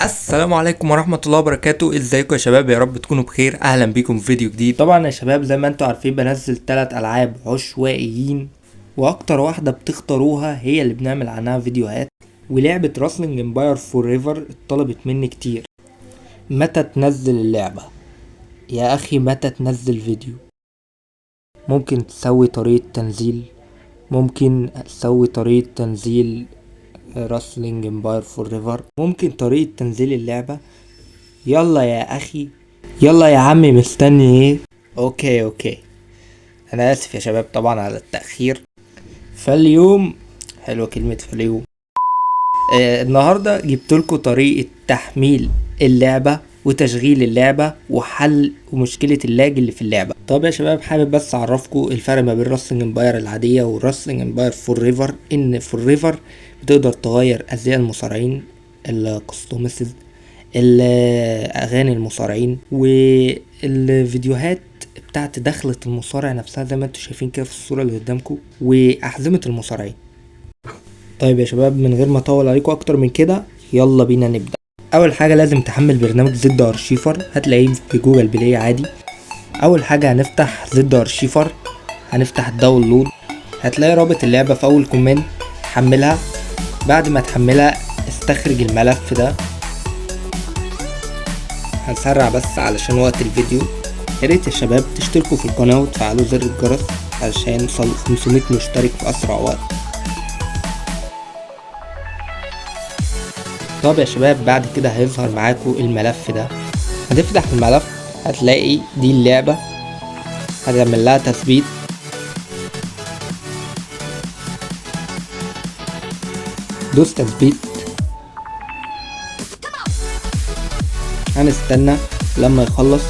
السلام عليكم ورحمة الله وبركاته. ازيكم يا شباب؟ يا رب تكونوا بخير. اهلا بيكم في فيديو جديد. طبعا يا شباب زي ما انتوا عارفين بنزل 3 العاب عشوائيين، واكتر واحدة بتختاروها هي اللي بنعمل عنها فيديوهات. ولعبة راسلينج امباير فور ايفر اتطلبت مني كتير. متى تنزل اللعبة يا اخي؟ متى تنزل فيديو؟ ممكن تسوي طريقة تنزيل؟ ممكن تسوي طريقة تنزيل راسلينج امباير فور ايفر؟ ممكن طريقة تنزيل اللعبة؟ يلا يا اخي، يلا يا عمي، مستني ايه؟ اوكي انا اسف يا شباب طبعا على التأخير. فاليوم، حلوة كلمة فاليوم. النهاردة جبتلكوا طريقة تحميل اللعبة وتشغيل اللعبة وحل مشكلة اللاج اللي في اللعبة. طب يا شباب حابب بس اعرفكم الفرق ما بين راسلينج امباير العادية وراسلينج امباير فور ريفر. ان فور ريفر بتقدر تغير ازياء المصارعين، الكستومسز، الاغاني المصارعين، والفيديوهات بتاعت دخلة المصارع نفسها زي ما انتوا شايفين كده في الصورة اللي قدامكم، واحزمة المصارعين. طيب يا شباب من غير ما اطول عليكم اكتر من كده، يلا بينا نبدأ. اول حاجة لازم تحمل برنامج زد ارشيفر، هتلاقيه في جوجل بلاي عادي. اول حاجة هنفتح زد ارشيفر، هنفتح الداونلود، هتلاقي رابط اللعبة في اول كومنت. حملها. بعد ما تحملها استخرج الملف ده. هنسرع بس علشان وقت الفيديو. ياريت يا شباب تشتركوا في القناة وتفعلوا زر الجرس علشان نوصل 500 مشترك في اسرع وقت. طب يا شباب بعد كده هيظهر معاكم الملف ده. هتفتح الملف هتلاقي دي اللعبة، هتعمل لها تثبيت. دوس تثبيت. هنستنى لما يخلص.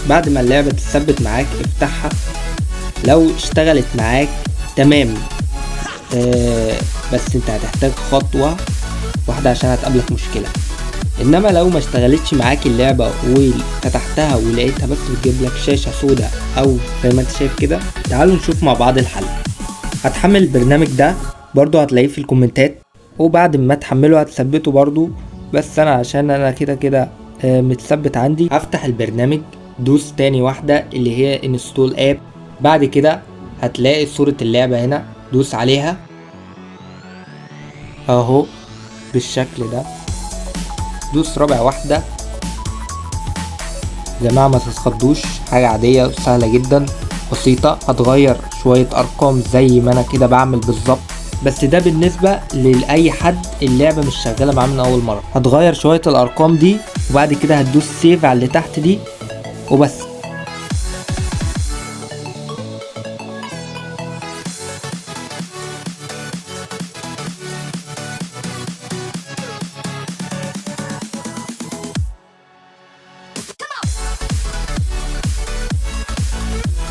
بعد ما اللعبة تثبت معاك افتحها. لو اشتغلت معاك تمام، بس انت هتحتاج خطوة واحدة عشان هتقابلك مشكلة. انما لو ما اشتغلتش معاك اللعبة وفتحتها ولقيتها بس بتجيب لك شاشة سوداء او زي ما انت شايف كده، تعالوا نشوف مع بعض الحل. هتحمل البرنامج ده برضو، هتلاقيه في الكومنتات، وبعد ما تحمله هتثبته برضو. بس انا عشان انا كده متثبت عندي، هفتح البرنامج. دوس تاني واحدة اللي هي انستول اب. بعد كده هتلاقي صورة اللعبة هنا، دوس عليها اهو بالشكل ده. دوس رابع واحدة. جماعة ما تتخضوش، حاجة عادية وسهلة جدا بسيطة. هتغير شوية ارقام زي ما انا كده بعمل بالظبط، بس ده بالنسبة لأي حد اللعبة مش شغالة معاه من اول مرة. هتغير شوية الارقام دي وبعد كده هتدوس سيف على اللي تحت دي وبس.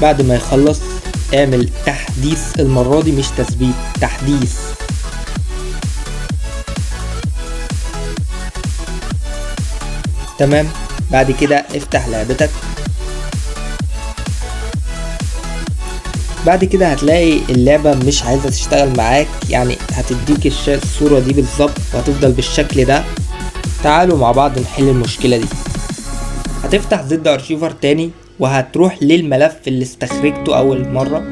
بعد ما يخلص اعمل تحديث، المرة دي مش تثبيت، تحديث. تمام. بعد كده افتح لعبتك. بعد كده هتلاقي اللعبة مش عايزة تشتغل معاك، يعني هتديك الصورة دي بالظبط وهتفضل بالشكل ده. تعالوا مع بعض نحل المشكلة دي. هتفتح زد ارشيفر تاني وهتروح للملف اللي استخرجته اول مرة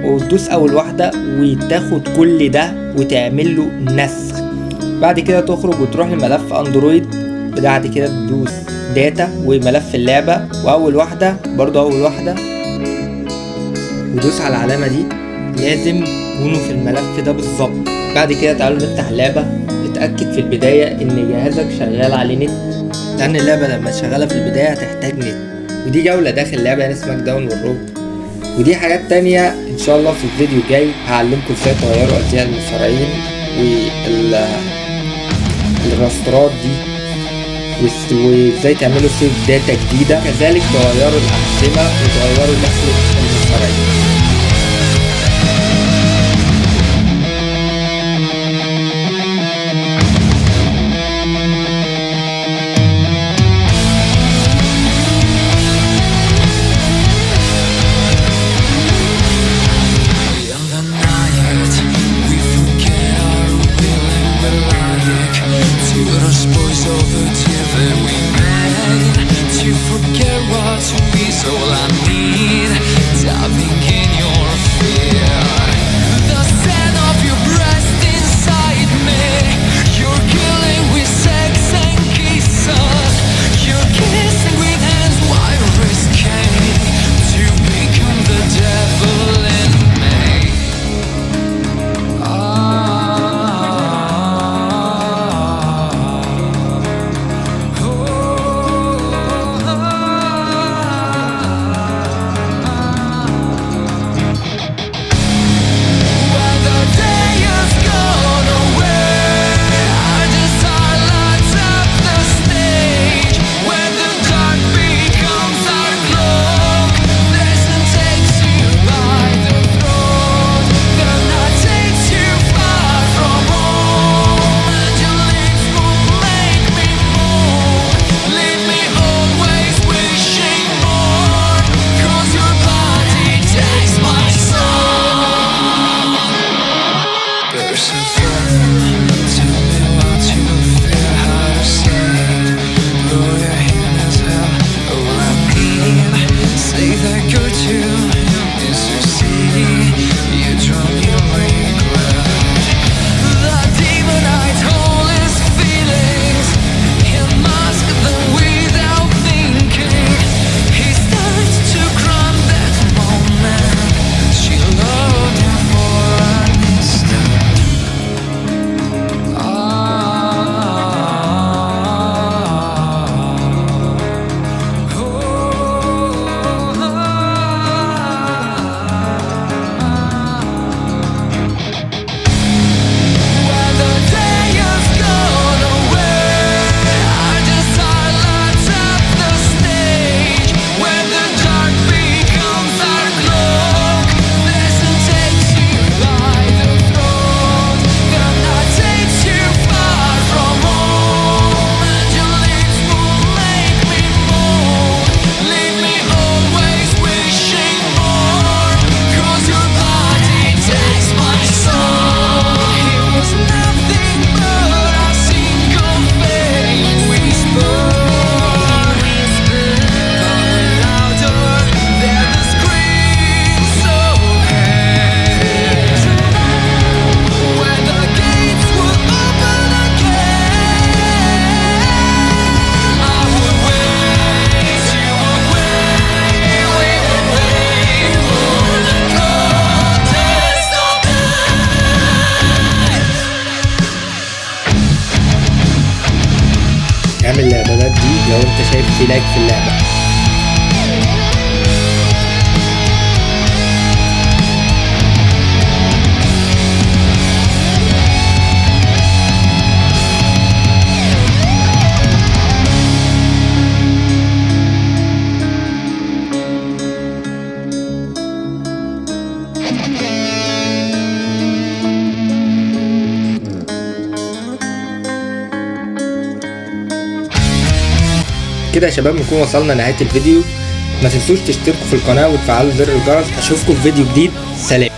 وتدوس اول واحدة وتاخد كل ده وتعمل له نسخ. بعد كده تخرج وتروح لملف اندرويد. بعد كده تدوس داتا وملف اللعبة واول واحدة برضو اول واحدة ودوس على العلامة دي. لازم يكونوا في الملف ده بالظبط. بعد كده تعالوا نفتح اللعبة. اتأكد في البداية ان جهازك شغال عليه نت، لان اللعبة لما شغالة في البداية هتحتاج نت. ودي جولة داخل اللعبة يعني سماك داون والرو. ودي حاجات تانية ان شاء الله في الفيديو الجاي هعلمكم ازاي تغيروا ازياء المصارعين والراسترات دي، وازاي تعملوا سيف داتا جديدة، كذلك تغيروا الأحزمة وتغيروا دخلة المصارعين. Beyond the night, we انت شايف في لاج في اللعبة. كده يا شباب نكون وصلنا لنهاية الفيديو. ما تنسوش تشتركوا في القناة وتفعلوا زر الجرس. اشوفكم في فيديو جديد. سلام.